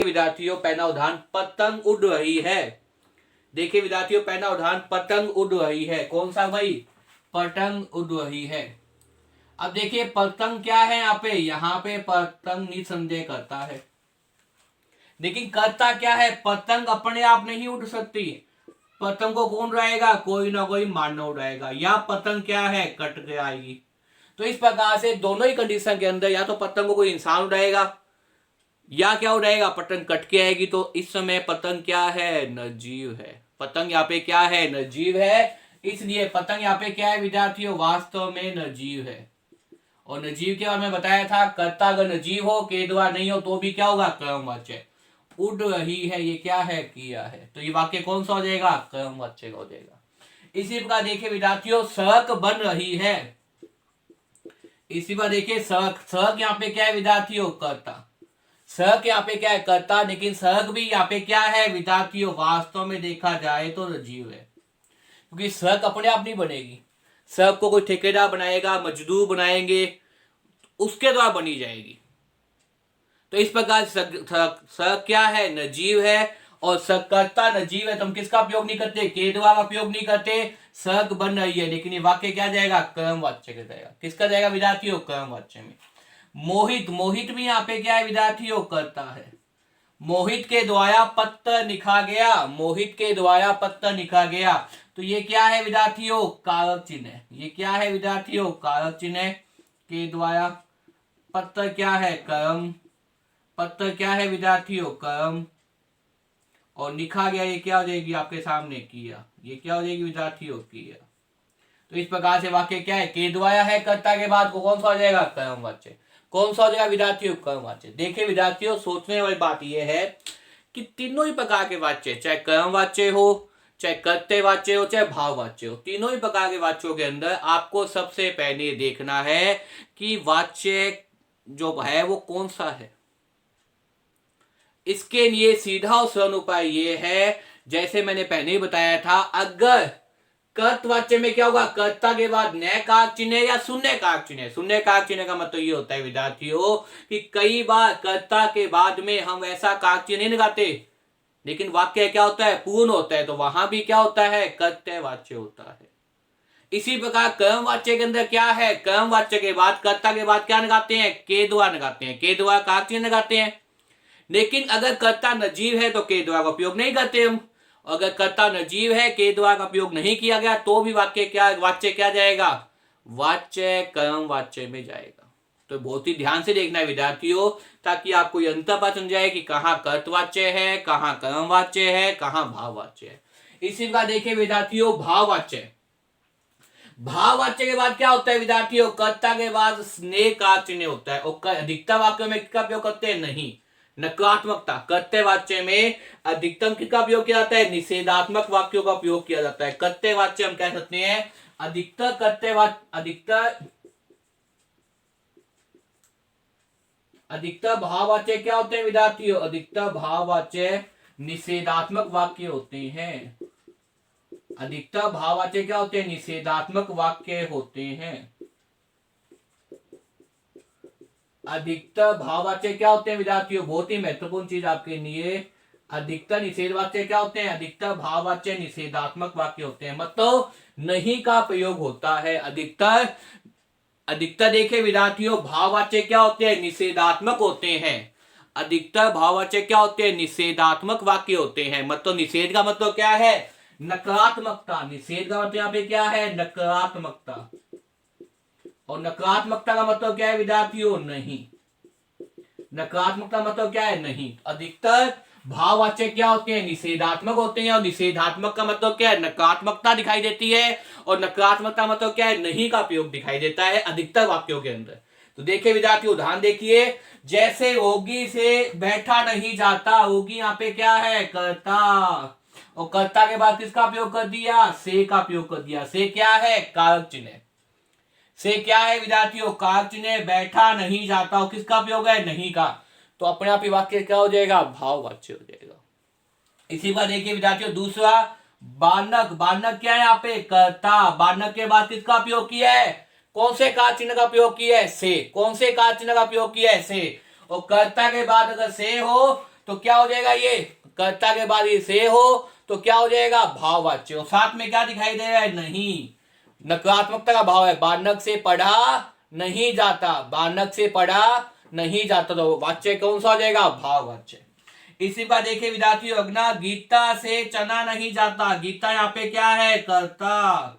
विद्यार्थियों पहला उदाहरण पतंग उड़ रही है। देखिए विद्यार्थियों पहला उदाहरण पतंग उड़ रही है। कौन सा भाई? पतंग उड़ रही है। अब देखिए पतंग क्या है यहाँ पे पतंग निसंदेह करता है, लेकिन करता क्या है? पतंग अपने आप नहीं उड़ सकती। पतंग को कौन उड़ाएगा? कोई ना कोई मानव उड़ाएगा, या पतंग क्या है? कट के आएगी। तो इस प्रकार से दोनों ही कंडीशन के अंदर या तो पतंग को कोई इंसान उड़ाएगा या क्या उड़ाएगा? पतंग कट के आएगी। तो इस समय पतंग क्या है? निर्जीव है। पतंग यहाँ पे क्या है? निर्जीव है। इसलिए पतंग यहाँ पे क्या है विद्यार्थियों? वास्तव में निर्जीव है। और निर्जीव के बारे में बताया था, कर्ता अगर निर्जीव हो, के द्वारा नहीं हो, तो भी क्या होगा? कर्मवाच्य। उड़ रही है, ये क्या है? किया है। तो ये वाक्य कौन सा हो जाएगा? कर्मवाच्य का हो जाएगा। इसी प्रकार देखिए विद्यार्थियों सड़क बन रही है। इसी पर देखिए सड़क यहाँ पे क्या है विद्यार्थियों? कर्ता। सड़क यहाँ पे क्या है? कर्ता। लेकिन सड़क भी यहाँ पे क्या है विद्यार्थियों? वास्तव में देखा जाए तो निर्जीव है, क्योंकि सड़क अपने आप नहीं बनेगी। सड़क को कोई ठेकेदार बनाएगा, मजदूर बनाएंगे, उसके द्वारा बनी जाएगी। तो इस प्रकार सड़क क्या है? निर्जीव है। और सकर्ता निर्जीव है तो हम किसका उपयोग नहीं करते? के द्वारा का उपयोग नहीं करते। सड़क बन रही है, लेकिन ये वाक्य क्या जाएगा? कर्मवाच्य का जाएगा। किसका जाएगा विद्यार्थियों? कर्मवाच्य में। मोहित, मोहित भी यहाँ पे क्या है विद्यार्थियों? करता है। मोहित के द्वारा पत्र लिखा गया। मोहित के द्वारा पत्र लिखा गया। तो ये क्या है विद्यार्थियों? कारक चिन्ह। ये क्या है विद्यार्थियों? कारक चिन्ह। के द्वारा पत्र क्या है? कर्म। पत्र क्या है विद्यार्थियों? कर्म। और लिखा गया, ये क्या हो जाएगी आपके सामने? किया। ये क्या हो जाएगी विद्यार्थियों? किया। तो इस प्रकार से वाक्य क्या है? के द्वारा है, कर्ता के बाद को कौन सा हो जाएगा? कर्मवाच्य। कौन सा हो जाएगा विद्यार्थियों? कर्मवाच्य। देखिए विद्यार्थियों सोचने वाली बात यह है कि तीनों ही प्रकार के वाच्य, चाहे कर्मवाच्य हो, चाहे कर्तव्य वाच्य हो, चाहे भाववाच्य हो, तीनों ही प्रकार के वाच्यों के अंदर आपको सबसे पहले देखना है कि वाच्य जो है वो कौन सा है। इसके लिए सीधा और सरल उपाय ये है, जैसे मैंने पहले ही बताया था, अगर कर्तवाच्य में क्या होगा? कर्ता के बाद नए कारक चिन्ह या शून्य कारक चिन्ह। शून्य कारक चिन्ह का मतलब ये होता है विद्यार्थियों कि कई बार कर्ता के बाद में हम ऐसा कारक चिन्ह नहीं लगाते, लेकिन वाक्य क्या होता है? पूर्ण होता है, तो वहां भी क्या होता है? कर्तवाच्य होता है। इसी प्रकार कर्मवाच्य के अंदर क्या है? कर्मवाच्य के बाद कर्ता के बाद क्या लगाते हैं? के द्वारा लगाते हैं। के द्वारा कारक चिन्ह लगाते हैं। लेकिन अगर कर्ता निर्जीव है तो के द्वारा का उपयोग नहीं करते हम। अगर कर्ता निर्जीव है, के द्वारा का उपयोग नहीं किया गया, तो भी वाक्य क्या वाच्य क्या जाएगा? वाच्य कर्म वाच्य में जाएगा। तो बहुत ही ध्यान से देखना है विद्यार्थियों, ताकि आपको यह अंतर पता चल जाए कि कहाँ कर्तवाच्य है, कहाँ कर्मवाच्य है, कहाँ भाववाच्य है। इसी प्रकार देखिए विद्यार्थियों भाववाच्य। भाववाच्य के बाद क्या होता है विद्यार्थियों? कर्ता के बाद स्नेह का चिन्ह होता है। और अधिकतर वाक्यों में किसका उपयोग करते हैं? नहीं, नकारात्मकता। कर्तव्यवाच्य में अधिकतम किसका उपयोग किया जाता है? निषेधात्मक वाक्यों का उपयोग किया जाता है। कर्तव्यवाच्य हम कह सकते हैं अधिकतर अधिकतर भाववाच्य क्या होते हैं विद्यार्थियों? अधिकतर भाववाच्य निषेधात्मक वाक्य होते हैं। अधिकतर भाववाच्य क्या होते हैं? निषेधात्मक वाक्य होते हैं। अधिकतर भाववाच्य क्या होते हैं विद्यार्थियों? बहुत ही महत्वपूर्ण चीज आपके लिए। अधिकतर निषेधवाच्य क्या होते हैं? अधिकतर भाववाच्य निषेधात्मक वाक्य होते हैं, मतलब नहीं का प्रयोग होता है। अधिकतर अधिकतर देखे विद्यार्थियों भाववाच्य क्या होते हैं? निषेधात्मक होते हैं। अधिकतर भाववाच्य क्या होते हैं? निषेधात्मक वाक्य होते हैं। मतलब निषेध का मतलब क्या है? नकारात्मकता। निषेध का मतलब यहाँ पे क्या है? नकारात्मकता। और नकारात्मकता का मतलब क्या है विद्यार्थियों? नहीं। नकारात्मकता मतलब क्या है? नहीं। अधिकतर भाववाच्य क्या होते हैं? निषेधात्मक होते हैं। और निषेधात्मक का मतलब क्या है? नकारात्मकता दिखाई देती है। और नकारात्मकता मतलब क्या है? नहीं का उपयोग दिखाई देता है अधिकतर वाक्यों के अंदर। तो देखिए विद्यार्थियों उदाहरण देखिए, जैसे होगी से बैठा नहीं जाता। होगी यहाँ पे क्या है? कर्ता। और कर्ता के बाद किसका उपयोग कर दिया? से का उपयोग कर दिया। से क्या है? कारक चिन्ह। से क्या है विद्यार्थियों? कारक चिन्ह। बैठा नहीं जाता, और किसका उपयोग है? नहीं का। तो अपने आप ही वाक्य क्या हो जाएगा? भाववाच्य हो जाएगा। इसी बात देखिए विद्यार्थियों दूसरा, बानक। बानक क्या है यहाँ पे? कर्ता। बानक के बाद किसका उपयोग किया है? कौन से कारक चिन्ह का उपयोग किया है? से। कौन से कारक चिन्ह का उपयोग किया है? से। और कर्ता के बाद अगर से हो तो क्या हो जाएगा, ये कर्ता के बाद ये से हो तो क्या हो जाएगा, भाववाच्य। और साथ में क्या दिखाई दे रहा है, नहीं, नकारात्मकता का भाव है, बानक से पढ़ा नहीं जाता, बानक से पढ़ा नहीं जाता, तो वाच्य कौन सा हो जाएगा, भाववाच्य। इसी बात देखिए विद्यार्थियों, अगला गीता से चना नहीं जाता, गीता यहाँ पे क्या है, कर्ता,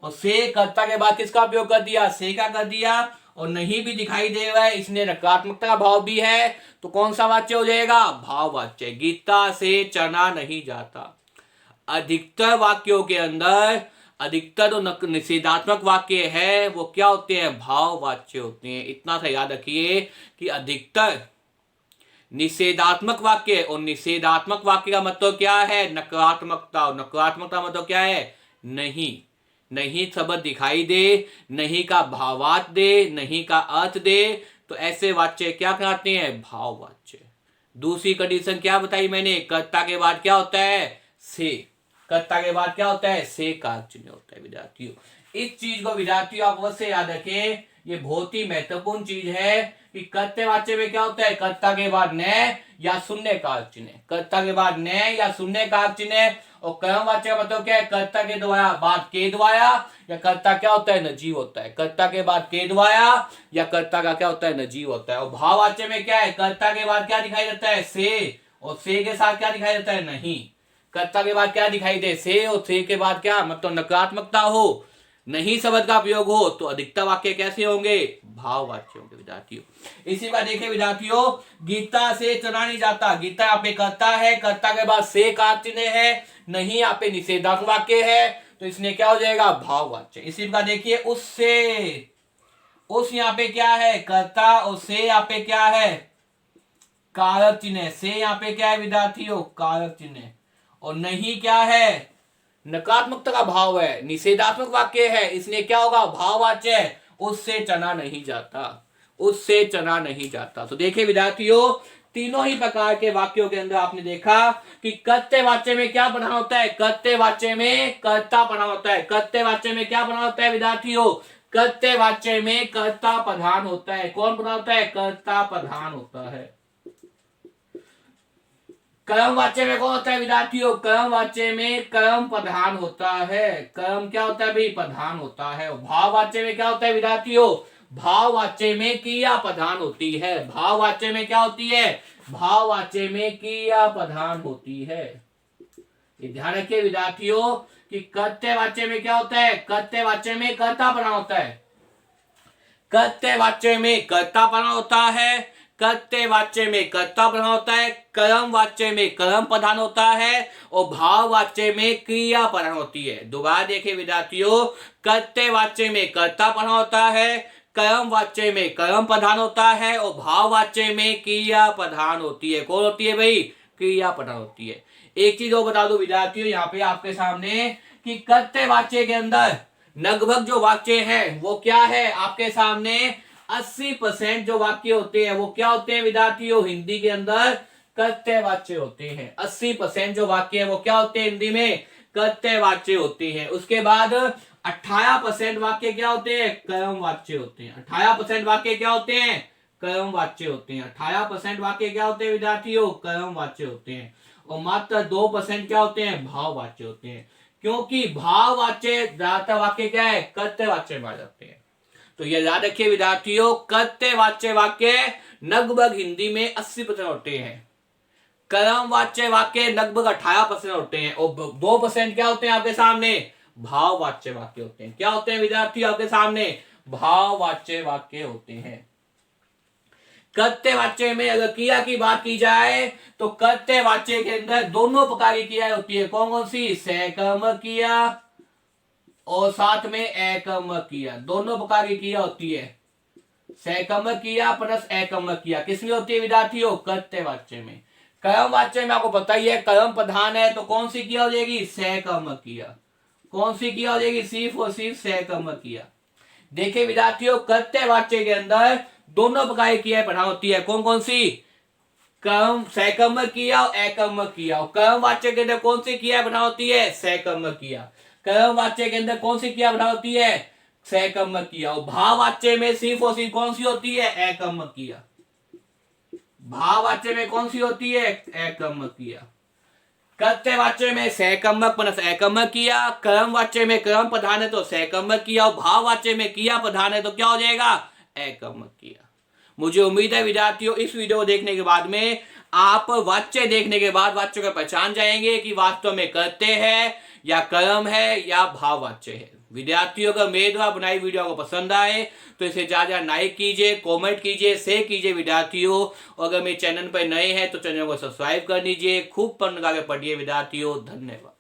और से कर्ता के बाद किसका उपयोग कर दिया, से का कर दिया, और नहीं भी दिखाई दे रहा है, इसने नकारात्मकता का भाव भी है, तो कौन सा वाच्य हो जाएगा, भाववाच्य। गीता से चना नहीं जाता। अधिकतर वाक्यों के अंदर अधिकतर जो निषेधात्मक वाक्य है वो क्या होते हैं, भाववाच्य होते हैं। इतना सा याद रखिए कि अधिकतर निषेधात्मक वाक्य, और निषेधात्मक वाक्य का मतलब क्या है, नकारात्मकता, और नकारात्मकता मतलब क्या है, नहीं, नहीं शब्द दिखाई दे, नहीं का भावार्थ दे, नहीं का अर्थ दे, तो ऐसे वाच्य क्या कहते हैं, भाववाच्य। दूसरी कंडीशन क्या बताई मैंने, कर्ता के बाद क्या होता है, से, कर्ता के बाद क्या होता है, से कारक चिन्ह होता है विद्यार्थियों। इस चीज को विद्यार्थियों आप अवश्य याद रखें, ये बहुत ही महत्वपूर्ण चीज है कि कर्तवाच्य में क्या होता है, कर्ता के बाद न या शून्य कारक चिन्ह, कर्ता के बाद न या शून्य कारक चिन्ह। और कर्मवाच्य का मतलब क्या है, कर्ता के द्वारा बाद के द्वारा, या कर्ता क्या होता है, नजीव होता है, कर्ता के बाद के द्वारा या कर्ता का क्या होता है, नजीव होता है। और भाववाच्य में क्या है, कर्ता के बाद क्या दिखाई देता है, से, और से के साथ क्या दिखाई देता है, नहीं। कर्ता के बाद क्या दिखाई दे, से, और से के बाद क्या मतलब नकारात्मकता हो, नहीं शब्द का प्रयोग हो, तो अधिकतर वाक्य कैसे होंगे, भाववाच्य होंगे विद्यार्थियों। इसी बात देखिए विद्यार्थियों, गीता से चना नहीं जाता, गीता यहाँ पे कर्ता है, कर्ता के बाद से कारक चिन्ह है, नहीं यहाँ पे निषेधात्मक वाक्य है, तो इसने क्या हो जाएगा, भाववाच्य। इसी बात देखिए, उससे, उस यहाँ पे क्या है, कर्ता, और से यहाँ पे क्या है, कारक चिन्ह, से यहाँ पे क्या है विद्यार्थियों, कारक चिन्ह, और नहीं क्या है, नकारात्मकता का भाव है, निषेधात्मक वाक्य है, इसलिए क्या होगा, भाववाच्य है, उससे चना नहीं जाता, उससे चना नहीं जाता। तो देखिए विद्यार्थियों, तीनों ही प्रकार के वाक्यों के अंदर आपने देखा कि कर्तव्य वाच्य में क्या बना होता है, कर्तव्य वाच्य में कर्ता बना होता है, कर्तव्य वाच्य में क्या बना होता है विद्यार्थियों, कर्तव्य वाच्य में कर्ता प्रधान होता है। कौन बना होता है, कर्ता प्रधान होता है। कर्म वाच्य में कौन होता है विद्यार्थियों, कर्म वाच्य में कर्म प्रधान होता है, कर्म क्या होता है भाई, प्रधान होता है। और भाव वाच्य में क्या होता है विद्यार्थियों, भाव वाच्य में क्रिया प्रधान होती है, भाव वाच्य में क्या होती है, भाव वाच्य में क्रिया प्रधान होती है। ये ध्यान रखिए विद्यार्थियों कि कर्तव्य वाच्य में क्या होता है, कर्तव्य वाच्य में कर्ता प्रधान होता है, कर्तव्य वाच्य में कर्ता प्रधान होता है, कर्तव्य वाच्य में कर्ता प्रधान होता है, कर्म वाच्य में कर्म प्रधान होता है, और भाव वाच्य में क्रिया प्रधान होती है। दोबारा देखिए विद्यार्थियों, कर्तव्य वाच्य में कर्ता प्रधान होता है, कर्म वाच्य में कर्म प्रधान होता है, और भाव वाच्य में क्रिया प्रधान होती है। कौन होती है भाई, क्रिया प्रधान होती है। एक चीज और बता दो विद्यार्थियों यहाँ पे आपके सामने कि कर्तव्य वाच्य के अंदर लगभग जो वाक्य है वो क्या है, आपके सामने 80% जो वाक्य होते हैं वो क्या होते हैं विद्यार्थियों, हिंदी के अंदर कर्तव्य वाच्य होते हैं। 80% जो वाक्य है वो क्या होते हैं, हिंदी में कर्तव्य वाच्य होते हैं। उसके बाद 18% वाक्य क्या होते हैं, कर्म वाच्य होते हैं। 18% वाक्य क्या होते हैं, कर्म वाच्य होते हैं। 18% वाक्य क्या होते हैं विद्यार्थियों, कर्म वाच्य होते हैं। और मात्र 2% क्या होते हैं, भाव वाच्य होते हैं। क्योंकि भाव वाच्य ज्यादातर वाक्य क्या है, कर्तव्य वाच्य में आ जाते हैं। तो ये याद रखिए विद्यार्थियों, कर्तव्य वाच्य वाक्य लगभग हिंदी में 80% होते हैं, कर्म वाच्य वाक्य लगभग 18% होते हैं, और 2% क्या होते हैं आपके सामने, भाव वाच्य वाक्य होते हैं। क्या होते हैं विद्यार्थियों आपके सामने, भाव वाच्य वाक्य होते हैं। कर्तव्य वाच्य में अगर क्रिया की बात की जाए तो कर्तव्य वाच्य के अंदर दोनों प्रकार की क्रिया होती है। कौन कौन सी, सकर्मक क्रिया और साथ में एकर्मक क्रिया, दोनों प्रकार की क्रिया होती है। सकर्मक क्रिया प्लस एकर्मक क्रिया किसमें होती है विद्यार्थियों, कर्तव्य वाच्य में। कर्म वाच्य में आपको पता ही है, कर्म प्रधान है तो कौन सी क्रिया हो जाएगी, सकर्मक क्रिया। कौन सी क्रिया हो जाएगी, सिर्फ और सिर्फ सकर्मक क्रिया। देखिए विद्यार्थियों, कर्तव्य वाच्य के अंदर दोनों प्रकार की क्रिया प्रधान होती है। कौन कौन सी, कर्म सकर्मक क्रिया और एकर्मक क्रिया। और कर्म वाच्य के अंदर कौन सी क्रिया प्रधान होती है, सकर्मक क्रिया। कर्म वाच्य के अंदर कौन सी क्रिया प्रधान होती है, सकर्मक क्रिया। और भाव वाच्य में सिर्फ और सिर्फ कौन सी होती है, एकर्मक क्रिया। भाववाच्य में कौन सी होती है? एकम्मक क्रिया। कर्तव्यवाच्य में सहकर्मक प्लस एकम्मक क्रिया, कर्मवाच्य में कर्म प्रधान है तो सहकर्मक क्रिया, और भाववाच्य में क्रिया प्रधान है तो क्या हो जाएगा? एकम्मक क्रिया। मुझे उम्मीद है विद्यार्थियों इस वीडियो को देखने के बाद में आप वाच्य देखने के बाद वाच्य को पहचान जाएंगे कि वास्तव में करते हैं या कर्म है या भाववाच्य है। विद्यार्थियों अगर मेरे द्वारा बनाई वीडियो को पसंद आए तो इसे ज्यादा लाइक कीजिए, कमेंट कीजिए, शेयर कीजिए विद्यार्थियों। और अगर मेरे चैनल पर नए हैं तो चैनल को सब्सक्राइब कर लीजिए। खूब पढ़ के पढ़िए विद्यार्थियों। धन्यवाद।